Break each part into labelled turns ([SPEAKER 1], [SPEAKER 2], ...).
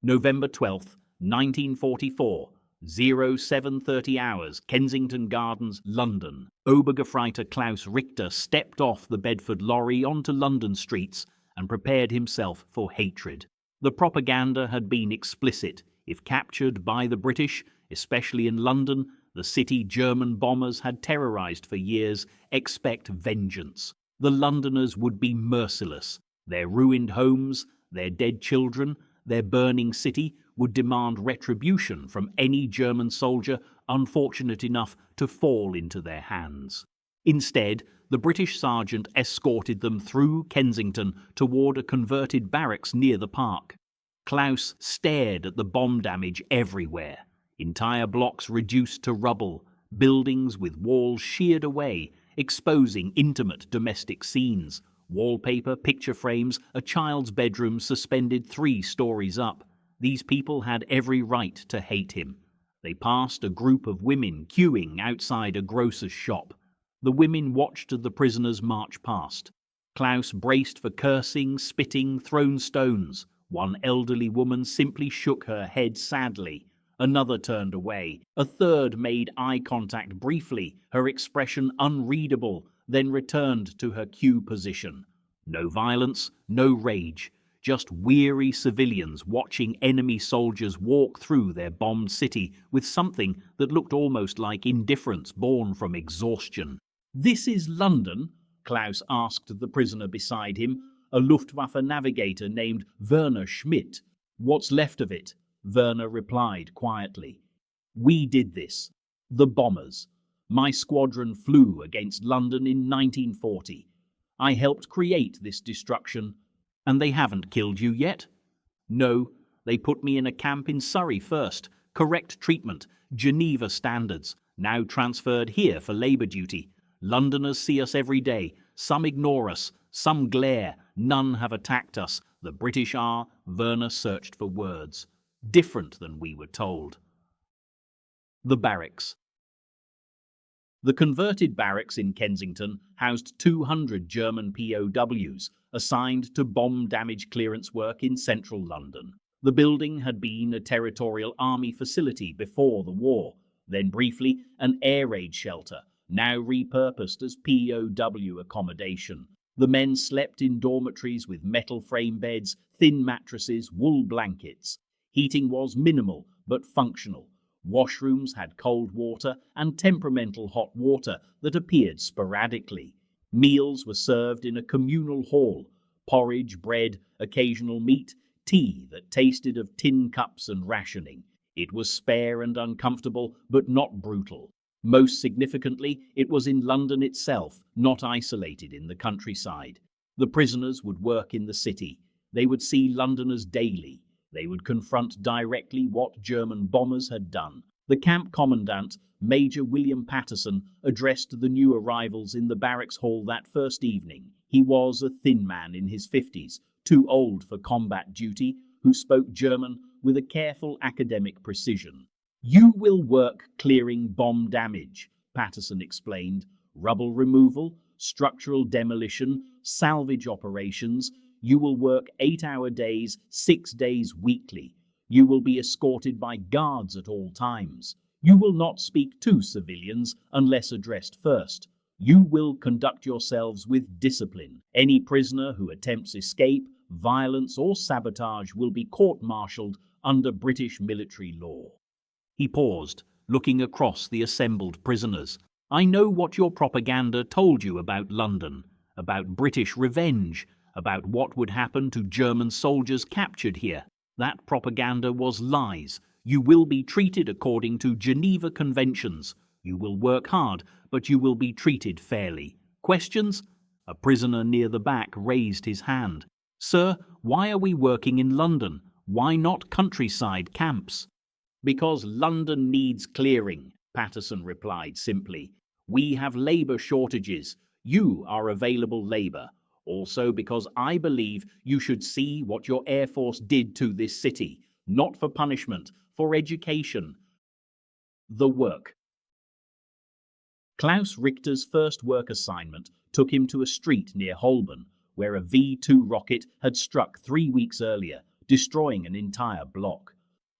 [SPEAKER 1] November 12th, 1944, 0730 hours, Kensington Gardens, London. Obergefreiter Klaus Richter stepped off the Bedford lorry onto London streets and prepared himself for hatred. The propaganda had been explicit. If captured by the British, especially in London, the city German bombers had terrorized for years, expect vengeance. The Londoners would be merciless. Their ruined homes, their dead children, their burning city would demand retribution from any German soldier unfortunate enough to fall into their hands. Instead, the British sergeant escorted them through Kensington toward a converted barracks near the park. Klaus stared at the bomb damage everywhere. Entire blocks reduced to rubble, buildings with walls sheared away, exposing intimate domestic scenes, wallpaper, picture frames, a child's bedroom suspended 3 stories up. These people had every right to hate him. They passed a group of women queuing outside a grocer's shop. The women watched the prisoners march past. Klaus braced for cursing, spitting, thrown stones. One elderly woman simply shook her head sadly. Another turned away. A third made eye contact briefly, her expression unreadable, then returned to her queue position. No violence, no rage, just weary civilians watching enemy soldiers walk through their bombed city with something that looked almost like indifference born from exhaustion. "This is London?" Klaus asked the prisoner beside him, a Luftwaffe navigator named Werner Schmidt. "What's left of it?" Werner replied quietly. "We did this. The bombers. My squadron flew against London in 1940. I helped create this destruction. And they haven't killed you yet?" "No, they put me in a camp in Surrey first. Correct treatment, Geneva standards. Now transferred here for labour duty. Londoners see us every day. Some ignore us, some glare. None have attacked us. The British are," Werner searched for words, "different than we were told." The barracks. The converted barracks in Kensington housed 200 German POWs assigned to bomb damage clearance work in central London. The building had been a territorial army facility before the war, then briefly an air raid shelter, now repurposed as POW accommodation. The men slept in dormitories with metal frame beds, thin mattresses, wool blankets. Heating was minimal but functional. Washrooms had cold water and temperamental hot water that appeared sporadically. Meals were served in a communal hall: porridge, bread, occasional meat, tea that tasted of tin cups and rationing. It was spare and uncomfortable, but not brutal. Most significantly, it was in London itself, not isolated in the countryside. The prisoners would work in the city. They would see Londoners daily. They would confront directly what German bombers had done. The camp commandant, Major William Patterson, addressed the new arrivals in the barracks hall that first evening. He was a thin man in his 50s, too old for combat duty, who spoke German with a careful academic precision. "You will work clearing bomb damage," Patterson explained. "Rubble removal, structural demolition, salvage operations. You will work 8-hour days, 6 days weekly. You will be escorted by guards at all times. You will not speak to civilians unless addressed first. You will conduct yourselves with discipline. Any prisoner who attempts escape, violence, or sabotage will be court-martialed under British military law." He paused, looking across the assembled prisoners. "I know what your propaganda told you about London, about British revenge, about what would happen to German soldiers captured here. That propaganda was lies. You will be treated according to Geneva Conventions. You will work hard, but you will be treated fairly. Questions?" A prisoner near the back raised his hand. "Sir, why are we working in London? Why not countryside camps?" "Because London needs clearing," Patterson replied simply. "We have labour shortages. You are available labour. Also because I believe you should see what your Air Force did to this city, not for punishment, for education." The work. Klaus Richter's first work assignment took him to a street near Holborn, where a V-2 rocket had struck 3 weeks earlier, destroying an entire block.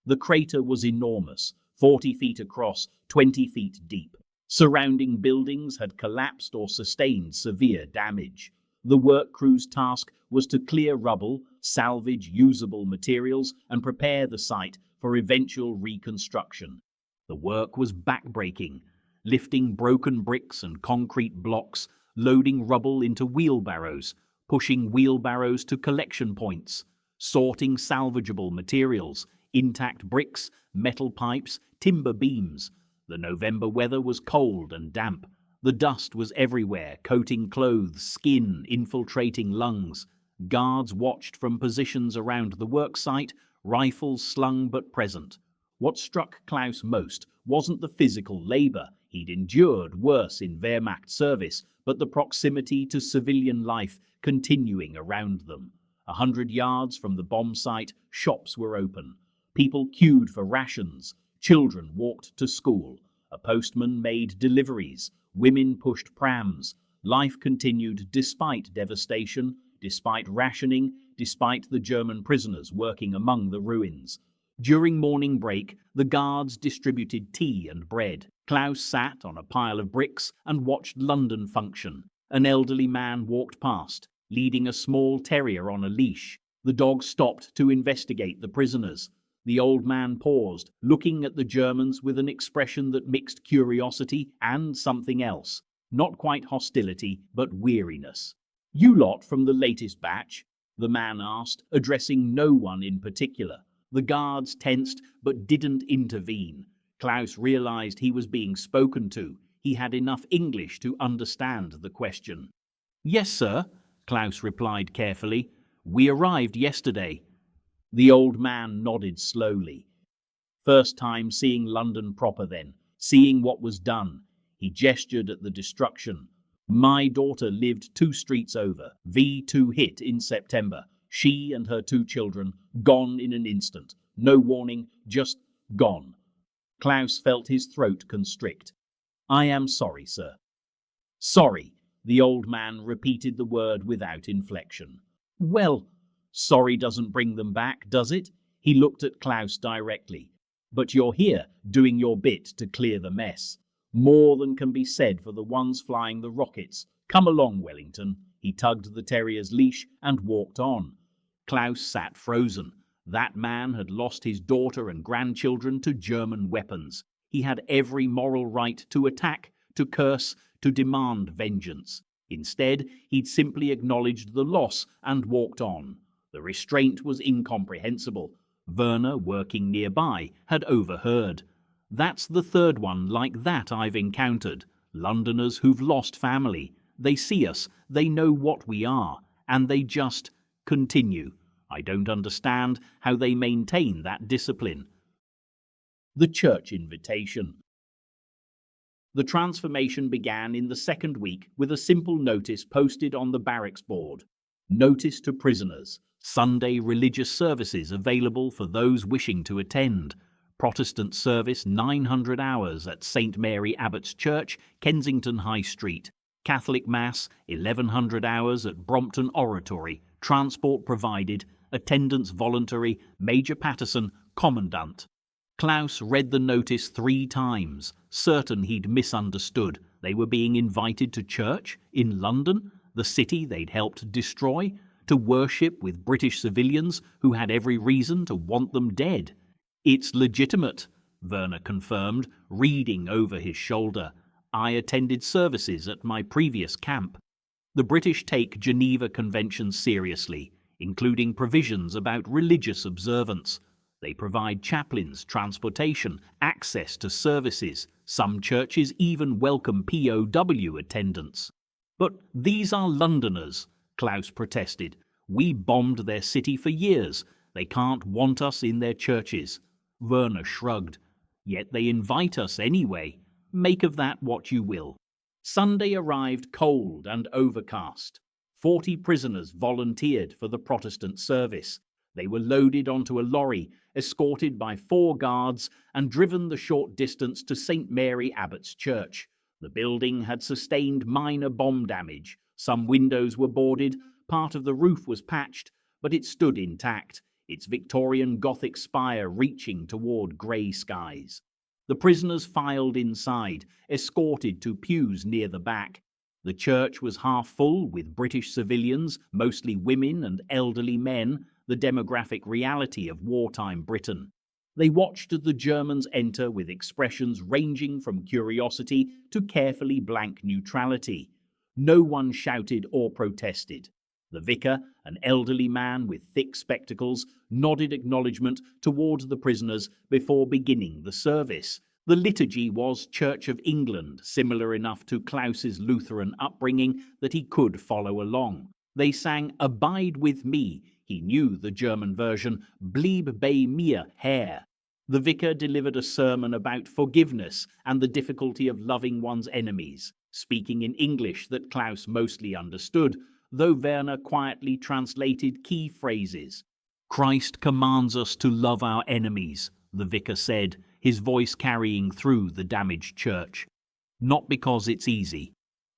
[SPEAKER 1] The crater was enormous, 40 feet across, 20 feet deep. Surrounding buildings had collapsed or sustained severe damage. The work crew's task was to clear rubble, salvage usable materials, and prepare the site for eventual reconstruction. The work was backbreaking, lifting broken bricks and concrete blocks, loading rubble into wheelbarrows, pushing wheelbarrows to collection points, sorting salvageable materials, intact bricks, metal pipes, timber beams. The November weather was cold and damp. The dust was everywhere, coating clothes, skin, infiltrating lungs. Guards watched from positions around the worksite, rifles slung but present. What struck Klaus most wasn't the physical labor. He'd endured worse in Wehrmacht service, but the proximity to civilian life continuing around them. 100 yards from the bomb site, shops were open. People queued for rations. Children walked to school. A postman made deliveries. Women pushed prams. Life continued despite devastation, despite rationing, despite the German prisoners working among the ruins. During morning break, the guards distributed tea and bread. Klaus sat on a pile of bricks and watched London function. An elderly man walked past, leading a small terrier on a leash. The dog stopped to investigate the prisoners. The old man paused, looking at the Germans with an expression that mixed curiosity and something else. Not quite hostility, but weariness. "You lot from the latest batch?" the man asked, addressing no one in particular. The guards tensed, but didn't intervene. Klaus realized he was being spoken to. He had enough English to understand the question. "Yes, sir," Klaus replied carefully. "We arrived yesterday." The old man nodded slowly. First time seeing London proper then, seeing what was done. He gestured at the destruction. "My daughter lived 2 streets over. V2 hit in September. She and her 2 children, gone in an instant. No warning, just gone." Klaus felt his throat constrict. "I am sorry, sir." "Sorry," the old man repeated the word without inflection. "Well, sorry doesn't bring them back, does it?" He looked at Klaus directly. "But you're here, doing your bit to clear the mess. More than can be said for the ones flying the rockets. Come along, Wellington." He tugged the terrier's leash and walked on. Klaus sat frozen. That man had lost his daughter and grandchildren to German weapons. He had every moral right to attack, to curse, to demand vengeance. Instead, he'd simply acknowledged the loss and walked on. The restraint was incomprehensible. Werner, working nearby, had overheard. "That's the 3rd one like that I've encountered. Londoners who've lost family. They see us, they know what we are, and they just continue. I don't understand how they maintain that discipline." The church invitation. The transformation began in the 2nd week with a simple notice posted on the barracks board. "Notice to prisoners. Sunday religious services available for those wishing to attend. Protestant service 900 hours at St. Mary Abbots Church, Kensington High Street. Catholic Mass 1100 hours at Brompton Oratory. Transport provided. Attendance voluntary. Major Patterson, Commandant." Klaus read the notice 3 times, certain he'd misunderstood. They were being invited to church in London, the city they'd helped destroy, to worship with British civilians who had every reason to want them dead. "It's legitimate," Werner confirmed, reading over his shoulder. "I attended services at my previous camp." The British take Geneva Conventions seriously, including provisions about religious observance. They provide chaplains, transportation, access to services. Some churches even welcome POW attendance. "But these are Londoners," Klaus protested. "We bombed their city for years. They can't want us in their churches." Werner shrugged. "Yet they invite us anyway. Make of that what you will." Sunday arrived cold and overcast. 40 prisoners volunteered for the Protestant service. They were loaded onto a lorry, escorted by 4 guards, and driven the short distance to St. Mary Abbots Church. The building had sustained minor bomb damage. Some windows were boarded, part of the roof was patched, but it stood intact. its Victorian Gothic spire reaching toward grey skies. The prisoners filed inside, escorted to pews near the back. The church was half full with British civilians, mostly women and elderly men, the demographic reality of wartime Britain. They watched the Germans enter with expressions ranging from curiosity to carefully blank neutrality. No one shouted or protested. The vicar, an elderly man with thick spectacles, nodded acknowledgement towards the prisoners before beginning the service. The liturgy was Church of England, similar enough to Klaus's Lutheran upbringing that he could follow along. They sang "Abide with Me." He knew the German version, "Blieb bei mir, Herr." The vicar delivered a sermon about forgiveness and the difficulty of loving one's enemies, speaking in English that Klaus mostly understood, though Werner quietly translated key phrases. "Christ commands us to love our enemies," the vicar said, his voice carrying through the damaged church. "Not because it's easy,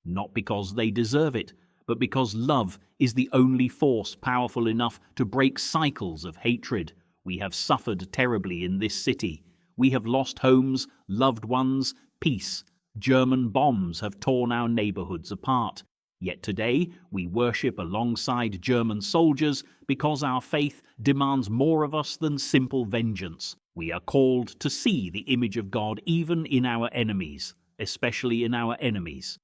[SPEAKER 1] not because they deserve it, but because love is the only force powerful enough to break cycles of hatred. We have suffered terribly in this city. We have lost homes, loved ones, peace. German bombs have torn our neighborhoods apart. Yet today we worship alongside German soldiers because our faith demands more of us than simple vengeance. We are called to see the image of God even in our enemies, especially in our enemies."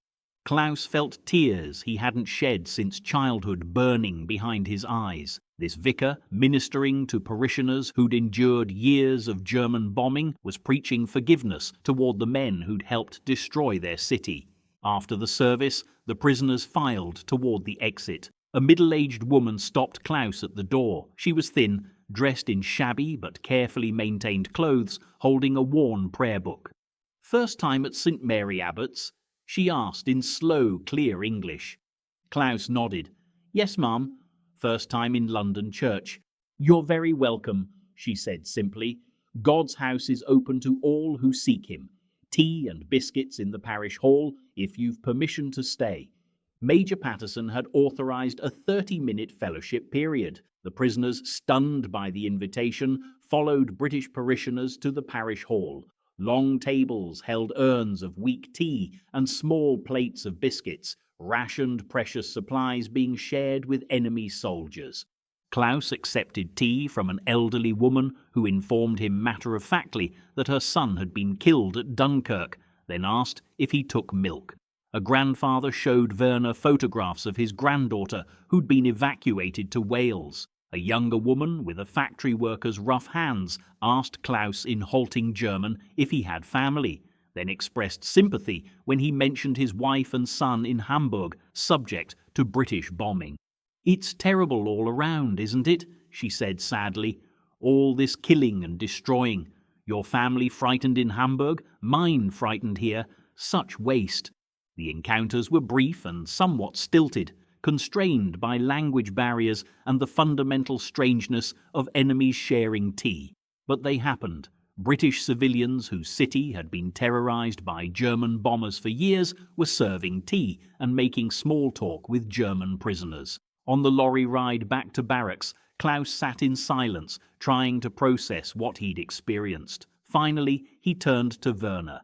[SPEAKER 1] Klaus felt tears he hadn't shed since childhood burning behind his eyes. This vicar, ministering to parishioners who'd endured years of German bombing, was preaching forgiveness toward the men who'd helped destroy their city. After the service, the prisoners filed toward the exit. A middle-aged woman stopped Klaus at the door. She was thin, dressed in shabby but carefully maintained clothes, holding a worn prayer book. "First time at St. Mary Abbots?" she asked in slow, clear English. Klaus nodded. "Yes, ma'am. First time in London church." "You're very welcome," she said simply. "God's house is open to all who seek him. Tea and biscuits in the parish hall if you've permission to stay." Major Patterson had authorized a 30-minute fellowship period. The prisoners, stunned by the invitation, followed British parishioners to the parish hall. Long tables held urns of weak tea and small plates of biscuits, rationed precious supplies being shared with enemy soldiers. Klaus accepted tea from an elderly woman who informed him matter-of-factly that her son had been killed at Dunkirk, then asked if he took milk. A grandfather showed Werner photographs of his granddaughter who'd been evacuated to Wales. A younger woman with a factory worker's rough hands asked Klaus in halting German if he had family, then expressed sympathy when he mentioned his wife and son in Hamburg, subject to British bombing. "It's terrible all around, isn't it?" she said sadly. "All this killing and destroying. Your family frightened in Hamburg, mine frightened here. Such waste." The encounters were brief and somewhat stilted, constrained by language barriers and the fundamental strangeness of enemies sharing tea. But they happened. British civilians whose city had been terrorized by German bombers for years were serving tea and making small talk with German prisoners. On the lorry ride back to barracks, Klaus sat in silence, trying to process what he'd experienced. Finally, he turned to Werner.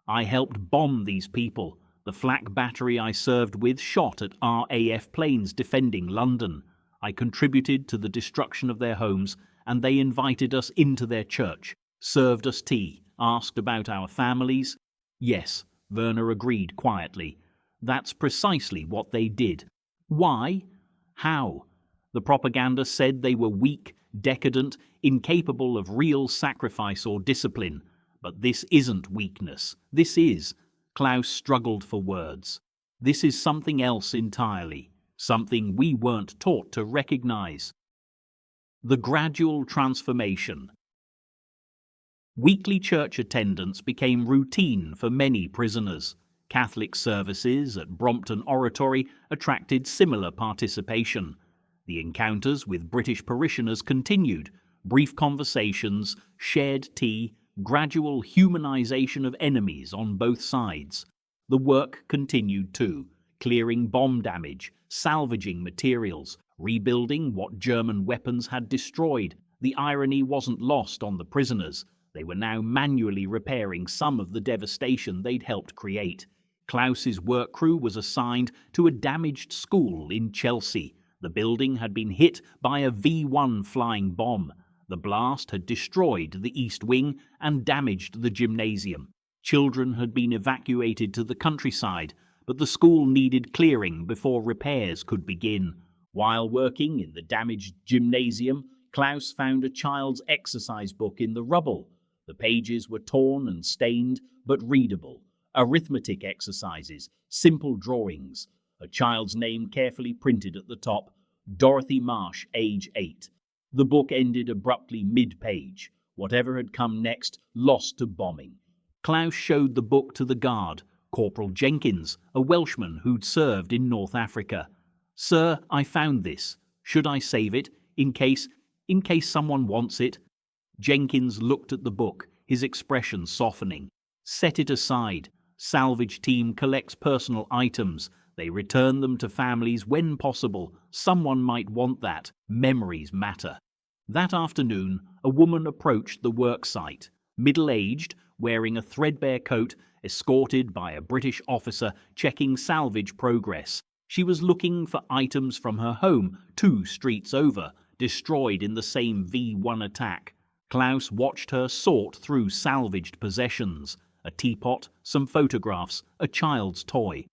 [SPEAKER 1] "I helped bomb these people. The flak battery I served with shot at RAF planes defending London. I contributed to the destruction of their homes, and they invited us into their church, served us tea, asked about our families." "Yes," Werner agreed quietly. "That's precisely what they did." "Why? How?" The propaganda said they were weak, decadent, incapable of real sacrifice or discipline. But this isn't weakness. This is. Klaus struggled for words. This is something else entirely, something we weren't taught to recognize. The gradual transformation. Weekly church attendance became routine for many prisoners. Catholic services at Brompton Oratory attracted similar participation. The encounters with British parishioners continued, brief conversations, shared tea, gradual humanization of enemies on both sides. The work continued too, clearing bomb damage, salvaging materials, rebuilding what German weapons had destroyed. The irony wasn't lost on the prisoners. They were now manually repairing some of the devastation they'd helped create. Klaus's work crew was assigned to a damaged school in Chelsea. The building had been hit by a V1 flying bomb. The blast had destroyed the east wing and damaged the gymnasium. Children had been evacuated to the countryside, but the school needed clearing before repairs could begin. While working in the damaged gymnasium, Klaus found a child's exercise book in the rubble. The pages were torn and stained, but readable. Arithmetic exercises, simple drawings. A child's name carefully printed at the top, Dorothy Marsh, age 8. The book ended abruptly mid-page. Whatever had come next, lost to bombing. Klaus showed the book to the guard, Corporal Jenkins, a Welshman who'd served in North Africa. "Sir, I found this. Should I save it, in case someone wants it?" Jenkins looked at the book, his expression softening. "Set it aside. Salvage team collects personal items. They return them to families when possible. Someone might want that. Memories matter." That afternoon, a woman approached the work site. Middle-aged, wearing a threadbare coat, escorted by a British officer checking salvage progress. She was looking for items from her home 2 streets over, destroyed in the same V1 attack. Klaus watched her sort through salvaged possessions. A teapot, some photographs, a child's toy.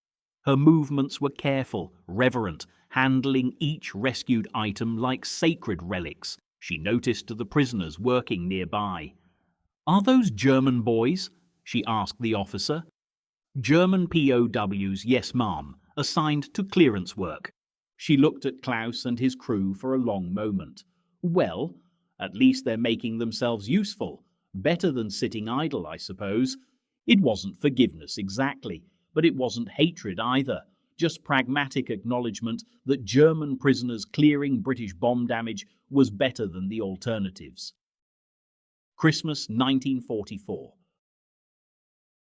[SPEAKER 1] Her movements were careful, reverent, handling each rescued item like sacred relics. She noticed the prisoners working nearby. "Are those German boys?" she asked the officer. "German POWs, yes ma'am, assigned to clearance work." She looked at Klaus and his crew for a long moment. "Well, at least they're making themselves useful. Better than sitting idle, I suppose." It wasn't forgiveness exactly, but it wasn't hatred either. Just pragmatic acknowledgement that German prisoners clearing British bomb damage was better than the alternatives. Christmas 1944.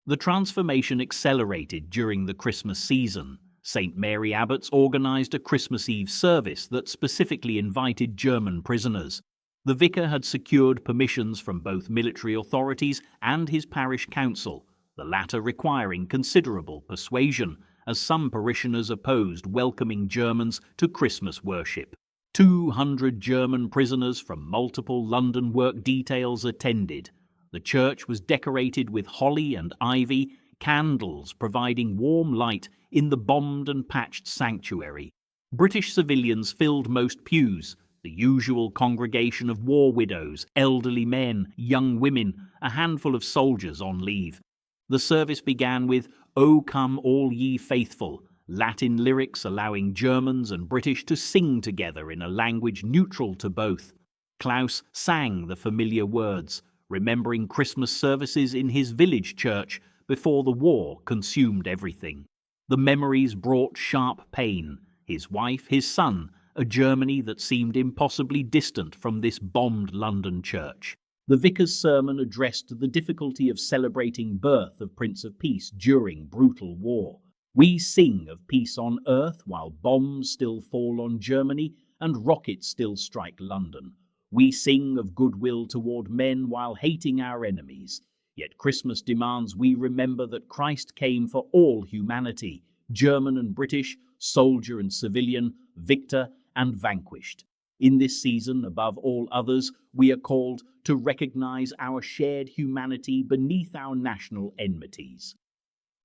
[SPEAKER 1] The transformation accelerated during the Christmas season. St. Mary Abbots organised a Christmas Eve service that specifically invited German prisoners. The vicar had secured permissions from both military authorities and his parish council, the latter requiring considerable persuasion, as some parishioners opposed welcoming Germans to Christmas worship. 200 German prisoners from multiple London work details attended. The church was decorated with holly and ivy, candles providing warm light in the bombed and patched sanctuary. British civilians filled most pews, the usual congregation of war widows, elderly men, young women, a handful of soldiers on leave. The service began with "O come all ye faithful," Latin lyrics allowing Germans and British to sing together in a language neutral to both. Klaus sang the familiar words, remembering Christmas services in his village church before the war consumed everything. The memories brought sharp pain. His wife, his son, a Germany that seemed impossibly distant from this bombed London church. The vicar's sermon addressed the difficulty of celebrating birth of Prince of Peace during brutal war. "We sing of peace on earth while bombs still fall on Germany and rockets still strike London. We sing of goodwill toward men while hating our enemies. Yet Christmas demands we remember that Christ came for all humanity, German and British, soldier and civilian, victor and vanquished. In this season, above all others, we are called to recognize our shared humanity beneath our national enmities."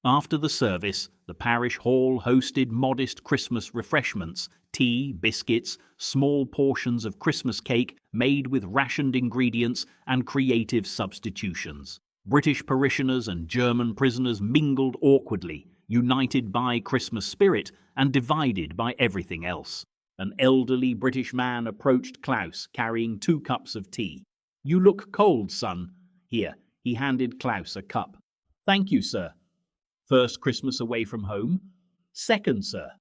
[SPEAKER 1] After the service, the parish hall hosted modest Christmas refreshments, tea, biscuits, small portions of Christmas cake made with rationed ingredients and creative substitutions. British parishioners and German prisoners mingled awkwardly, united by Christmas spirit and divided by everything else. An elderly British man approached Klaus, carrying 2 cups of tea. "You look cold, son." Here, he handed Klaus a cup. "Thank you, sir." "First Christmas away from home?" "Second, sir.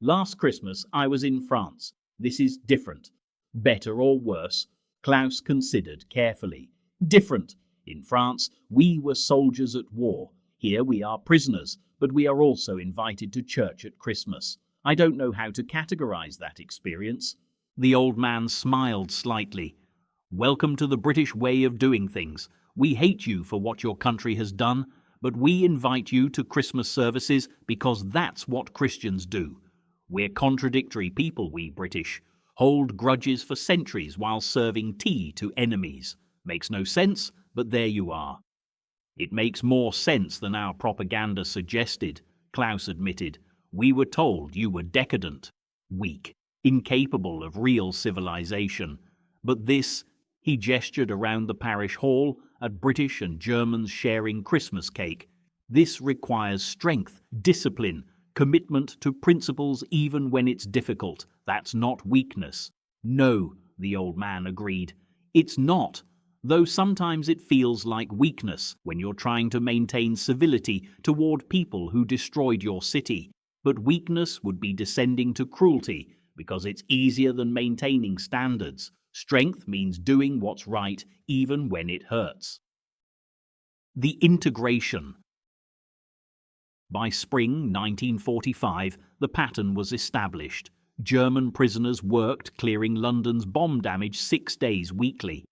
[SPEAKER 1] Last Christmas I was in France. This is different." "Better or worse?" Klaus considered carefully. "Different. In France, we were soldiers at war. Here we are prisoners, but we are also invited to church at Christmas. I don't know how to categorize that experience." The old man smiled slightly. Welcome to the British way of doing things. We hate you for what your country has done, but we invite you to Christmas services because that's what Christians do. We're contradictory people, we British. Hold grudges for centuries while serving tea to enemies. Makes no sense, but there you are. It makes more sense than our propaganda suggested, Klaus admitted. We were told you were decadent, weak, incapable of real civilization. But this, he gestured around the parish hall at British and Germans sharing Christmas cake. This requires strength, discipline, commitment to principles even when it's difficult. That's not weakness. No, the old man agreed. It's not. Though sometimes it feels like weakness when you're trying to maintain civility toward people who destroyed your city. But weakness would be descending to cruelty because it's easier than maintaining standards. Strength means doing what's right even when it hurts. The integration. By spring 1945, the pattern was established. German prisoners worked clearing London's bomb damage 6 days weekly.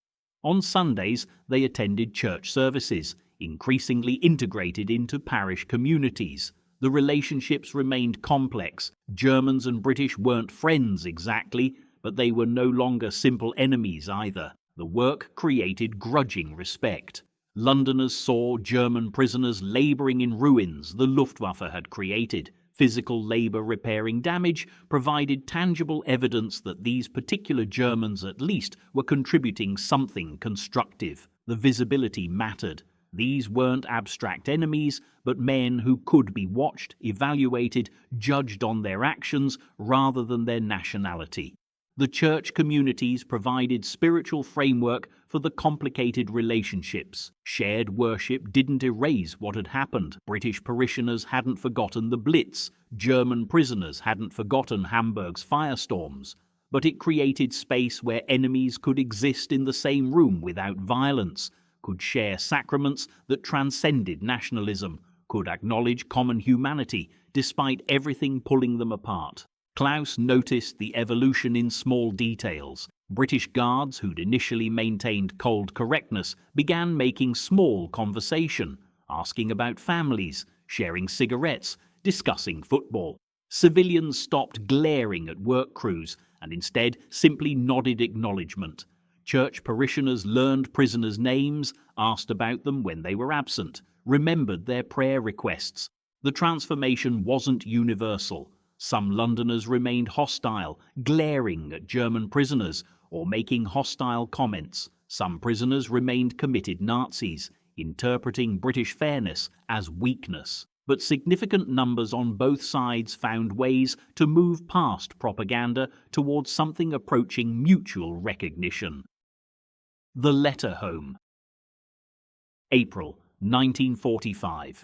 [SPEAKER 1] On Sundays, they attended church services, increasingly integrated into parish communities. The relationships remained complex. Germans and British weren't friends exactly, but they were no longer simple enemies either. The work created grudging respect. Londoners saw German prisoners labouring in ruins the Luftwaffe had created. Physical labour repairing damage provided tangible evidence that these particular Germans at least were contributing something constructive. The visibility mattered. These weren't abstract enemies, but men who could be watched, evaluated, judged on their actions rather than their nationality. The church communities provided spiritual framework for the complicated relationships. Shared worship didn't erase what had happened. British parishioners hadn't forgotten the Blitz. German prisoners hadn't forgotten Hamburg's firestorms. But it created space where enemies could exist in the same room without violence, could share sacraments that transcended nationalism, could acknowledge common humanity despite everything pulling them apart. Klaus noticed the evolution in small details. British guards who'd initially maintained cold correctness began making small conversation, asking about families, sharing cigarettes, discussing football. Civilians stopped glaring at work crews and instead simply nodded acknowledgement. Church parishioners learned prisoners' names, asked about them when they were absent, remembered their prayer requests. The transformation wasn't universal. Some Londoners remained hostile, glaring at German prisoners or making hostile comments. Some prisoners remained committed Nazis, interpreting British fairness as weakness. But significant numbers on both sides found ways to move past propaganda towards something approaching mutual recognition. The Letter Home. April 1945.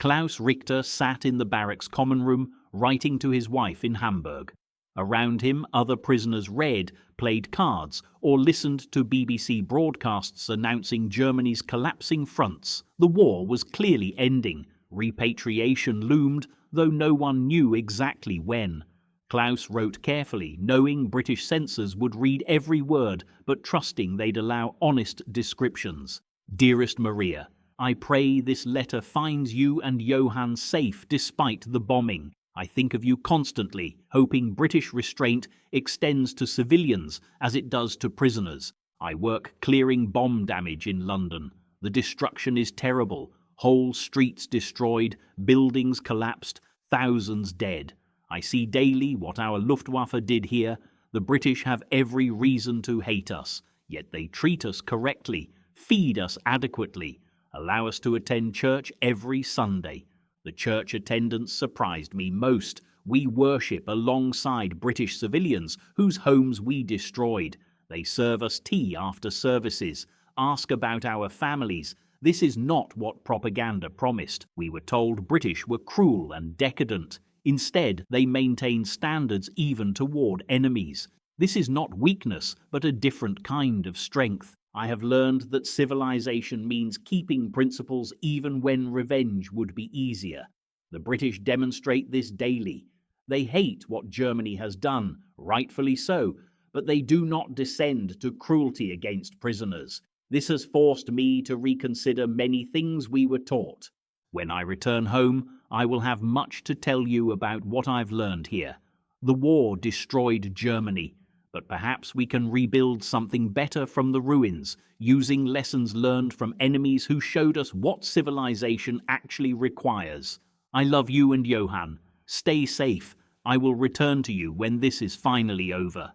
[SPEAKER 1] Klaus Richter sat in the barracks common room, writing to his wife in Hamburg. Around him, other prisoners read, played cards, or listened to BBC broadcasts announcing Germany's collapsing fronts. The war was clearly ending. Repatriation loomed, though no one knew exactly when. Klaus wrote carefully, knowing British censors would read every word, but trusting they'd allow honest descriptions. Dearest Maria, I pray this letter finds you and Johann safe despite the bombing. I think of you constantly, hoping British restraint extends to civilians as it does to prisoners. I work clearing bomb damage in London. The destruction is terrible. Whole streets destroyed, buildings collapsed, thousands dead. I see daily what our Luftwaffe did here. The British have every reason to hate us, yet they treat us correctly, feed us adequately, allow us to attend church every Sunday. The church attendance surprised me most. We worship alongside British civilians whose homes we destroyed. They serve us tea after services, ask about our families. This is not what propaganda promised. We were told British were cruel and decadent. Instead, they maintained standards even toward enemies. This is not weakness, but a different kind of strength. I have learned that civilization means keeping principles even when revenge would be easier. The British demonstrate this daily. They hate what Germany has done, rightfully so, but they do not descend to cruelty against prisoners. This has forced me to reconsider many things we were taught. When I return home, I will have much to tell you about what I've learned here. The war destroyed Germany, but perhaps we can rebuild something better from the ruins, using lessons learned from enemies who showed us what civilization actually requires. I love you and Johann. Stay safe. I will return to you when this is finally over.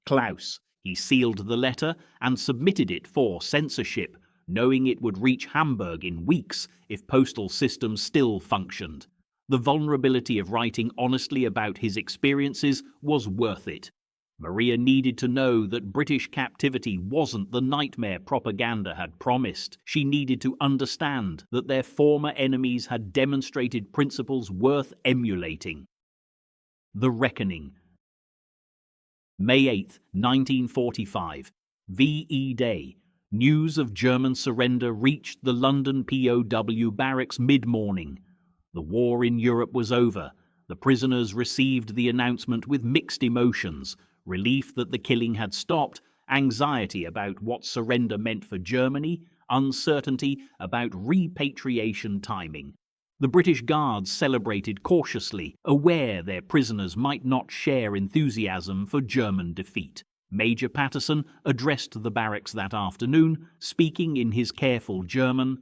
[SPEAKER 1] Klaus. He sealed the letter and submitted it for censorship, knowing it would reach Hamburg in weeks if postal systems still functioned. The vulnerability of writing honestly about his experiences was worth it. Maria needed to know that British captivity wasn't the nightmare propaganda had promised. She needed to understand that their former enemies had demonstrated principles worth emulating. The Reckoning. May 8, 1945. VE Day. News of German surrender reached the London POW barracks mid-morning. The war in Europe was over. The prisoners received the announcement with mixed emotions: relief that the killing had stopped, anxiety about what surrender meant for Germany, uncertainty about repatriation timing. The British Guards celebrated cautiously, aware their prisoners might not share enthusiasm for German defeat. Major Patterson addressed the barracks that afternoon, speaking in his careful German.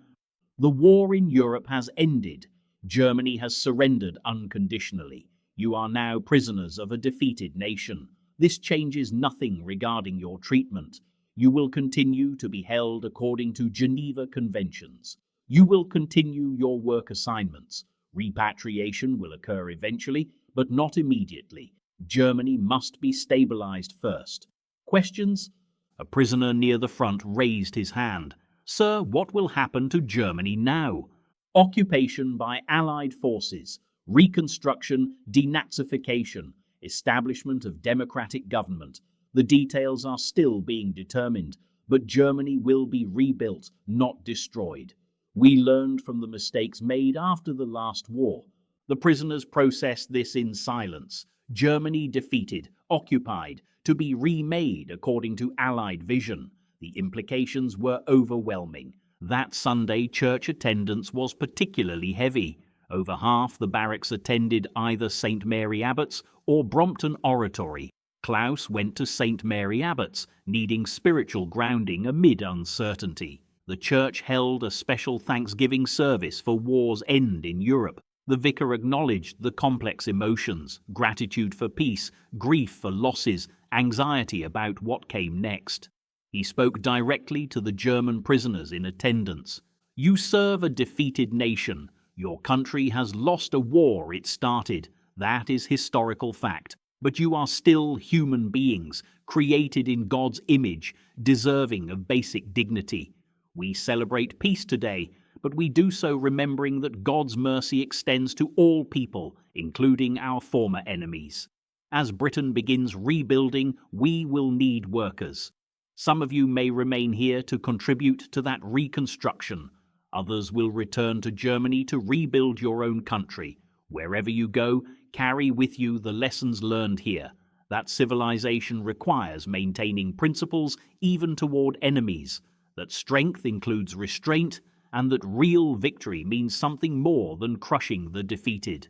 [SPEAKER 1] "The war in Europe has ended. Germany has surrendered unconditionally. You are now prisoners of a defeated nation. This changes nothing regarding your treatment. You will continue to be held according to Geneva Conventions. You will continue your work assignments. Repatriation will occur eventually, but not immediately. Germany must be stabilized first. Questions?" A prisoner near the front raised his hand. "Sir, what will happen to Germany now?" "Occupation by Allied forces, reconstruction, denazification, establishment of democratic government. The details are still being determined, but Germany will be rebuilt, not destroyed. We learned from the mistakes made after the last war." The prisoners processed this in silence. Germany defeated, occupied, to be remade according to Allied vision. The implications were overwhelming. That Sunday, church attendance was particularly heavy. Over half the barracks attended either St. Mary Abbots or Brompton Oratory. Klaus went to St. Mary Abbots, needing spiritual grounding amid uncertainty. The church held a special Thanksgiving service for war's end in Europe. The vicar acknowledged the complex emotions: gratitude for peace, grief for losses, anxiety about what came next. He spoke directly to the German prisoners in attendance. "You serve a defeated nation. Your country has lost a war it started. That is historical fact. But you are still human beings, created in God's image, deserving of basic dignity. We celebrate peace today, but we do so remembering that God's mercy extends to all people, including our former enemies. As Britain begins rebuilding, we will need workers. Some of you may remain here to contribute to that reconstruction. Others will return to Germany to rebuild your own country. Wherever you go, carry with you the lessons learned here. That civilization requires maintaining principles even toward enemies, that strength includes restraint, and that real victory means something more than crushing the defeated."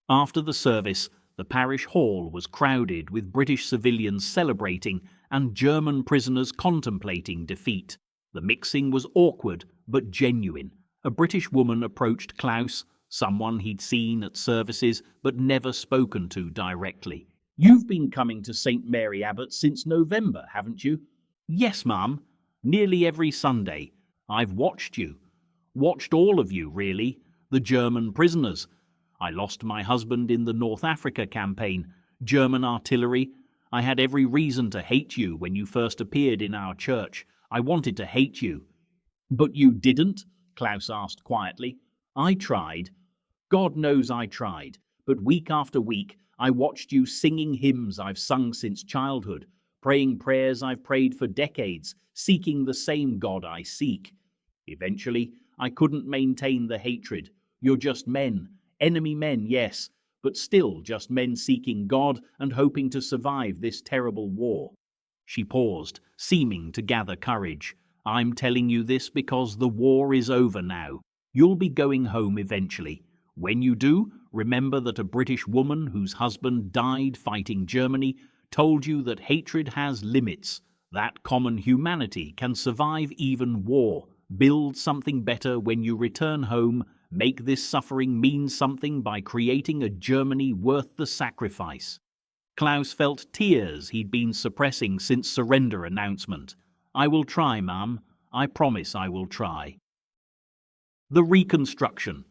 [SPEAKER 1] After the service, the parish hall was crowded with British civilians celebrating and German prisoners contemplating defeat. The mixing was awkward but genuine. A British woman approached Klaus, someone he'd seen at services but never spoken to directly. "You've been coming to St. Mary Abbot since November, haven't you?" "Yes, ma'am. Nearly every Sunday. I've watched you. Watched all of you, really. The German prisoners. I lost my husband in the North Africa campaign. German artillery. I had every reason to hate you when you first appeared in our church. I wanted to hate you." "But you didn't?" Klaus asked quietly. "I tried. God knows I tried. But week after week, I watched you singing hymns I've sung since childhood, praying prayers I've prayed for decades, seeking the same God I seek. Eventually, I couldn't maintain the hatred. You're just men. Enemy men, yes, but still just men seeking God and hoping to survive this terrible war. She paused, seeming to gather courage. I'm telling you this because the war is over now. You'll be going home eventually. When you do, remember that a British woman whose husband died fighting Germany told you that hatred has limits, that common humanity can survive even war. Build something better when you return home. Make this suffering mean something by creating a Germany worth the sacrifice. Klaus felt tears he'd been suppressing since surrender announcement. I will try, ma'am. I promise I will try. The reconstruction.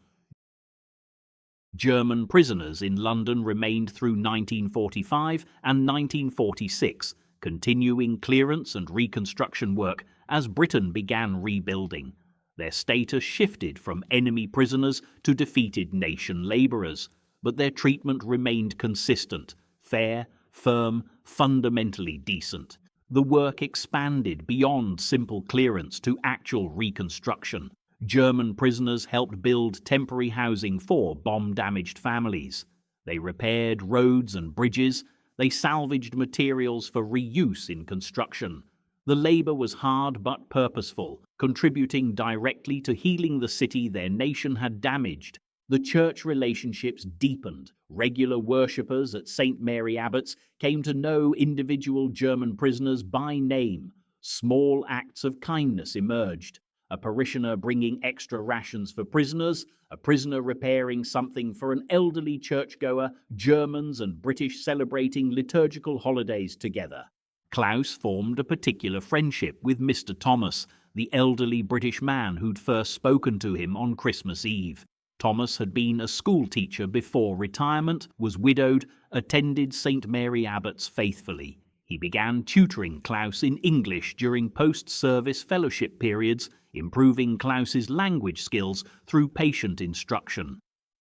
[SPEAKER 1] German prisoners in London remained through 1945 and 1946, continuing clearance and reconstruction work as Britain began rebuilding. Their status shifted from enemy prisoners to defeated nation labourers, but their treatment remained consistent, fair, firm, fundamentally decent. The work expanded beyond simple clearance to actual reconstruction. German prisoners helped build temporary housing for bomb-damaged families. They repaired roads and bridges. They salvaged materials for reuse in construction. The labour was hard but purposeful, contributing directly to healing the city their nation had damaged. The church relationships deepened. Regular worshippers at St. Mary Abbots came to know individual German prisoners by name. Small acts of kindness emerged. A parishioner bringing extra rations for prisoners, a prisoner repairing something for an elderly churchgoer, Germans and British celebrating liturgical holidays together. Klaus formed a particular friendship with Mr. Thomas, the elderly British man who'd first spoken to him on Christmas Eve. Thomas had been a school teacher before retirement, was widowed, attended St. Mary Abbots faithfully. He began tutoring Klaus in English during post-service fellowship periods, improving Klaus's language skills through patient instruction.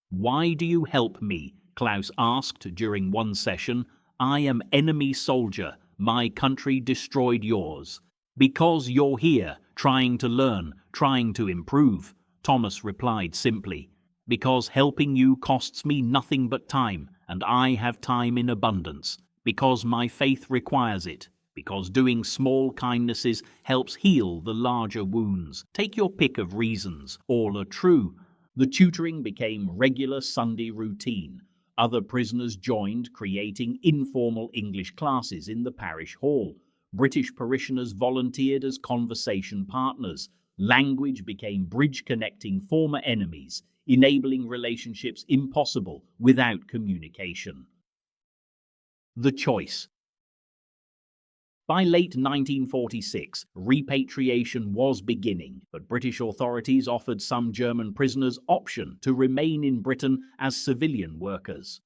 [SPEAKER 1] "Why do you help me?" Klaus asked during one session. "I am enemy soldier. My country destroyed yours." "Because you're here, trying to learn, trying to improve," Thomas replied simply. "Because helping you costs me nothing but time, and I have time in abundance. Because my faith requires it. Because doing small kindnesses helps heal the larger wounds. Take your pick of reasons, all are true." The tutoring became regular Sunday routine. Other prisoners joined, creating informal English classes in the parish hall. British parishioners volunteered as conversation partners. Language became bridge connecting former enemies, enabling relationships impossible without communication. The choice. By late 1946, repatriation was beginning, but British authorities offered some German prisoners option to remain in Britain as civilian workers.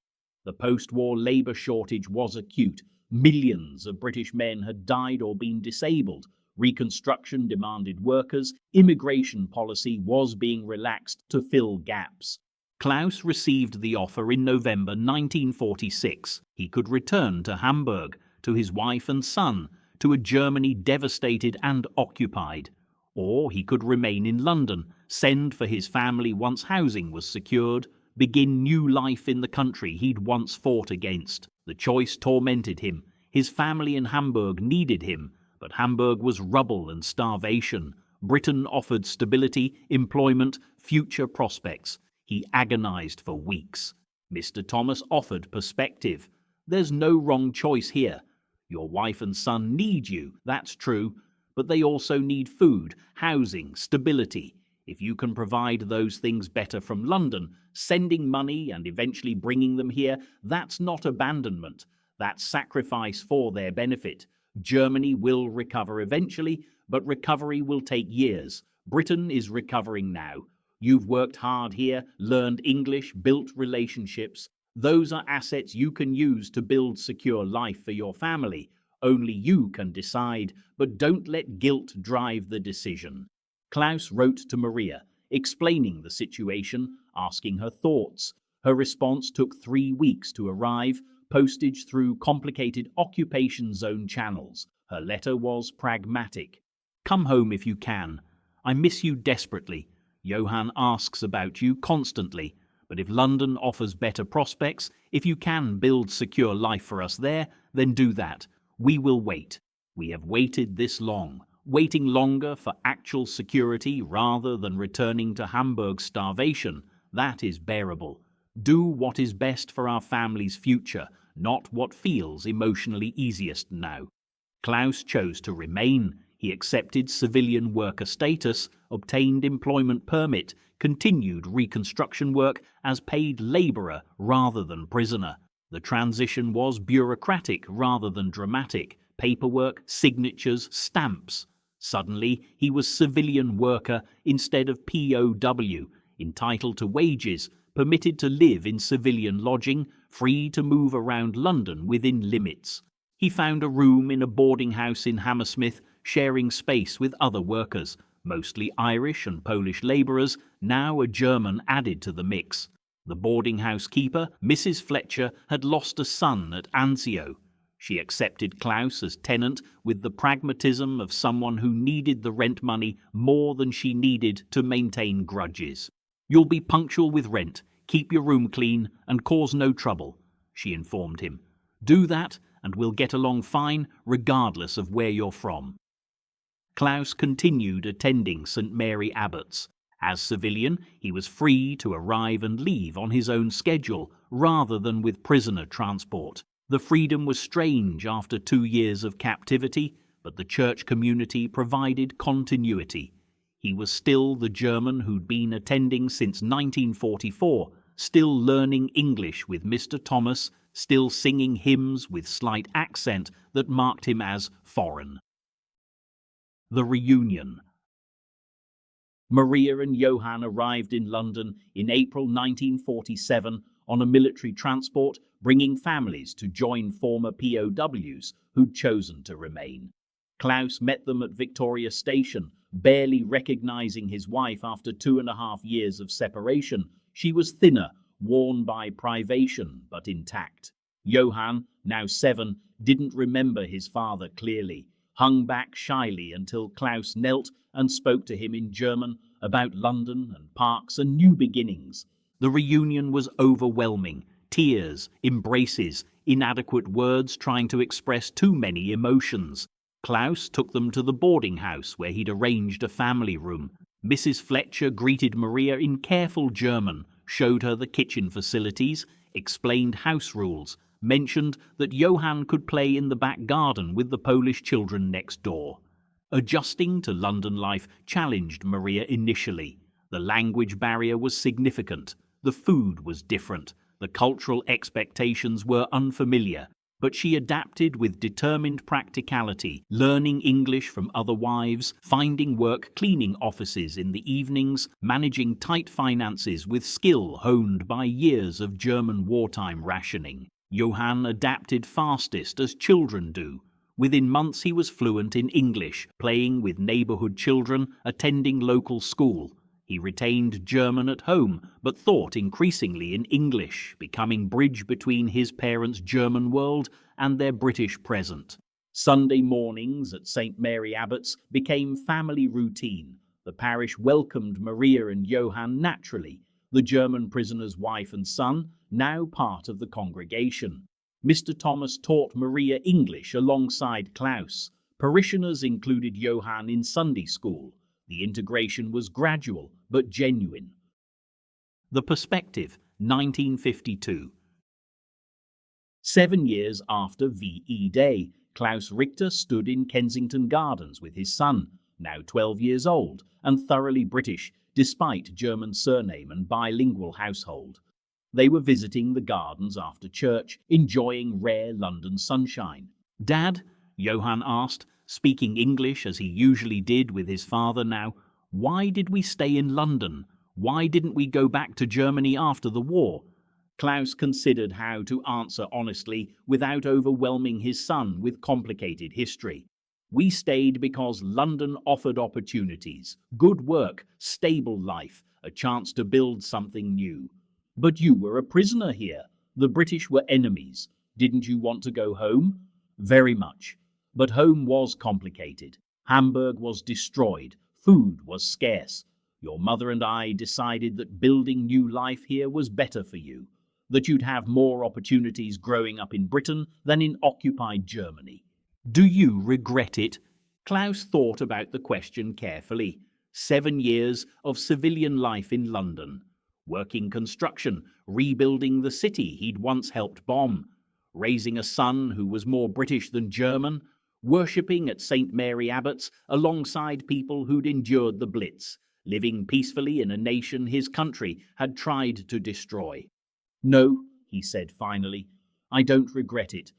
[SPEAKER 1] The post-war labour shortage was acute. Millions of British men had died or been disabled. Reconstruction demanded workers. Immigration policy was being relaxed to fill gaps. Klaus received the offer in November 1946. He could return to Hamburg, to his wife and son, to a Germany devastated and occupied. Or he could remain in London, send for his family once housing was secured, begin new life in the country he'd once fought against. The choice tormented him. His family in Hamburg needed him, but Hamburg was rubble and starvation. Britain offered stability, employment, future prospects. He agonized for weeks. Mr. Thomas offered perspective. "There's no wrong choice here. Your wife and son need you, that's true, but they also need food, housing, stability. If you can provide those things better from London, sending money and eventually bringing them here, that's not abandonment. That's sacrifice for their benefit. Germany will recover eventually, but recovery will take years. Britain is recovering now. You've worked hard here, learned English, built relationships. Those are assets you can use to build secure life for your family. Only you can decide, but don't let guilt drive the decision." Klaus wrote to Maria, explaining the situation, asking her thoughts. Her response took 3 weeks to arrive, postage through complicated occupation zone channels. Her letter was pragmatic. "Come home if you can. I miss you desperately. Johann asks about you constantly. But if London offers better prospects, if you can build secure life for us there, then do that. We will wait." We have waited this long, waiting longer for actual security rather than returning to Hamburg starvation. That is bearable. Do what is best for our family's future, not what feels emotionally easiest now. Klaus chose to remain. He accepted civilian worker status, obtained employment permit, continued reconstruction work as paid labourer rather than prisoner. The transition was bureaucratic rather than dramatic. Paperwork, signatures, stamps. Suddenly, he was civilian worker instead of POW, entitled to wages, permitted to live in civilian lodging, free to move around London within limits. He found a room in a boarding house in Hammersmith, sharing space with other workers, mostly Irish and Polish labourers, now a German added to the mix. The boarding house keeper, Mrs. Fletcher, had lost a son at Anzio. She accepted Klaus as tenant with the pragmatism of someone who needed the rent money more than she needed to maintain grudges. "You'll be punctual with rent, keep your room clean, and cause no trouble," she informed him. "Do that, and we'll get along fine regardless of where you're from." Klaus continued attending St. Mary Abbots. As civilian, he was free to arrive and leave on his own schedule, rather than with prisoner transport. The freedom was strange after 2 years of captivity, but the church community provided continuity. He was still the German who'd been attending since 1944, still learning English with Mr. Thomas, still singing hymns with slight accent that marked him as foreign. The reunion. Maria and Johann arrived in London in April 1947 on a military transport, bringing families to join former POWs who'd chosen to remain. Klaus met them at Victoria Station, barely recognizing his wife after 2.5 years of separation. She was thinner, worn by privation, but intact. Johann, now 7, didn't remember his father clearly, hung back shyly until Klaus knelt and spoke to him in German about London and parks and new beginnings. The reunion was overwhelming. Tears, embraces, inadequate words trying to express too many emotions. Klaus took them to the boarding house where he'd arranged a family room. Mrs. Fletcher greeted Maria in careful German, showed her the kitchen facilities, explained house rules, mentioned that Johann could play in the back garden with the Polish children next door. Adjusting to London life challenged Maria initially. The language barrier was significant. The food was different. The cultural expectations were unfamiliar. But she adapted with determined practicality, learning English from other wives, finding work cleaning offices in the evenings, managing tight finances with skill honed by years of German wartime rationing. Johann adapted fastest, as children do. Within months he was fluent in English, playing with neighbourhood children, attending local school. He retained German at home, but thought increasingly in English, becoming bridge between his parents' German world and their British present. Sunday mornings at St. Mary Abbots became family routine. The parish welcomed Maria and Johann naturally, the German prisoner's wife and son, now part of the congregation. Mr. Thomas taught Maria English alongside Klaus. Parishioners included Johann in Sunday school. The integration was gradual but genuine. The Perspective, 1952. 7 years after VE Day, Klaus Richter stood in Kensington Gardens with his son, now 12 years old and thoroughly British, despite German surname and bilingual household. They were visiting the gardens after church, enjoying rare London sunshine. "Dad," Johann asked, speaking English as he usually did with his father now, "why did we stay in London? Why didn't we go back to Germany after the war?" Klaus considered how to answer honestly without overwhelming his son with complicated history. "We stayed because London offered opportunities, good work, stable life, a chance to build something new. But you were a prisoner here. The British were enemies. Didn't you want to go home?" "Very much. But home was complicated. Hamburg was destroyed. Food was scarce. Your mother and I decided that building new life here was better for you, that you'd have more opportunities growing up in Britain than in occupied Germany." Do you regret it? Klaus thought about the question carefully. 7 years of civilian life in London, working construction, rebuilding the city he'd once helped bomb, raising a son who was more British than German, worshipping at St. Mary Abbots alongside people who'd endured the Blitz, living peacefully in a nation his country had tried to destroy. No, he said finally, I don't regret it.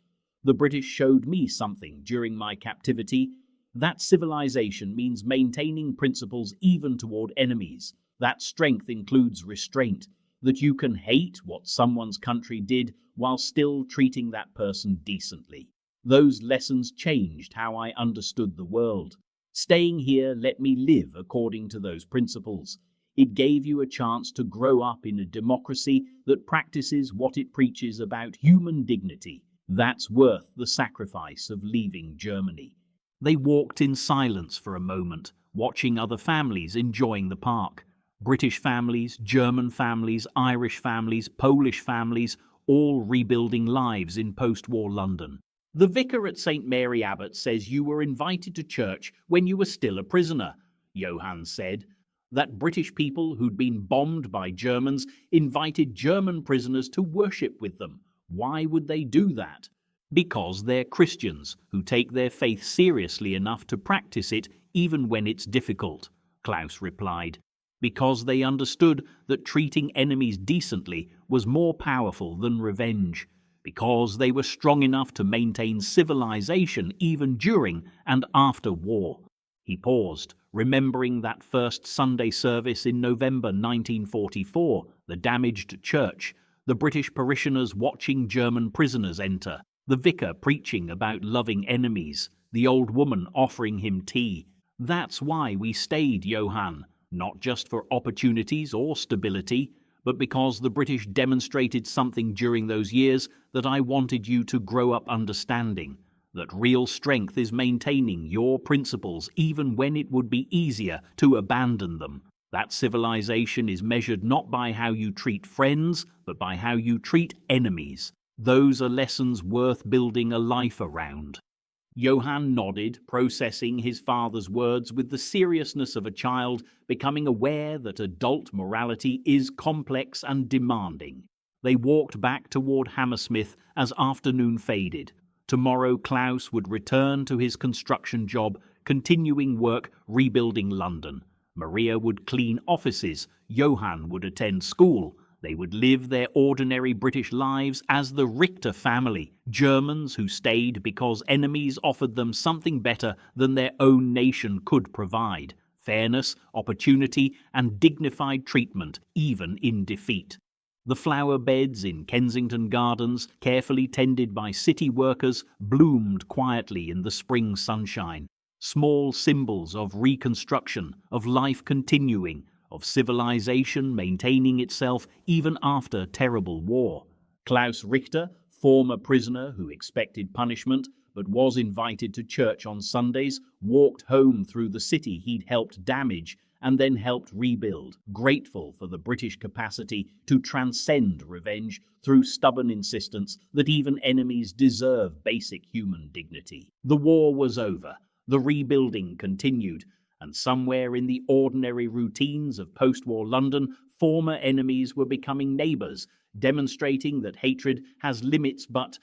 [SPEAKER 1] The British showed me something during my captivity. That civilization means maintaining principles even toward enemies. That strength includes restraint, that you can hate what someone's country did while still treating that person decently. Those lessons changed how I understood the world. Staying here let me live according to those principles. It gave you a chance to grow up in a democracy that practices what it preaches about human dignity. That's worth the sacrifice of leaving Germany. They walked in silence for a moment, watching other families enjoying the park. British families, German families, Irish families, Polish families, all rebuilding lives in post-war London. The vicar at St. Mary Abbot says you were invited to church when you were still a prisoner, Johann said. That British people who'd been bombed by Germans invited German prisoners to worship with them. Why would they do that? Because they're Christians who take their faith seriously enough to practice it even when it's difficult, Klaus replied. Because they understood that treating enemies decently was more powerful than revenge. Because they were strong enough to maintain civilization even during and after war. He paused, remembering that first Sunday service in November 1944, the damaged church, the British parishioners watching German prisoners enter, the vicar preaching about loving enemies, the old woman offering him tea. That's why we stayed, Johann, not just for opportunities or stability, but because the British demonstrated something during those years that I wanted you to grow up understanding, that real strength is maintaining your principles even when it would be easier to abandon them. That civilization is measured not by how you treat friends, but by how you treat enemies. Those are lessons worth building a life around. Johann nodded, processing his father's words with the seriousness of a child becoming aware that adult morality is complex and demanding. They walked back toward Hammersmith as afternoon faded. Tomorrow Klaus would return to his construction job, continuing work rebuilding London. Maria would clean offices, Johann would attend school. They would live their ordinary British lives as the Richter family, Germans who stayed because enemies offered them something better than their own nation could provide: fairness, opportunity, and dignified treatment, even in defeat. The flower beds in Kensington Gardens, carefully tended by city workers, bloomed quietly in the spring sunshine. Small symbols of reconstruction, of life continuing, of civilization maintaining itself even after terrible war. Klaus Richter, former prisoner who expected punishment but was invited to church on Sundays, walked home through the city he'd helped damage and then helped rebuild, grateful for the British capacity to transcend revenge through stubborn insistence that even enemies deserve basic human dignity. The war was over, the rebuilding continued, and somewhere in the ordinary routines of post-war London, former enemies were becoming neighbours, demonstrating that hatred has limits but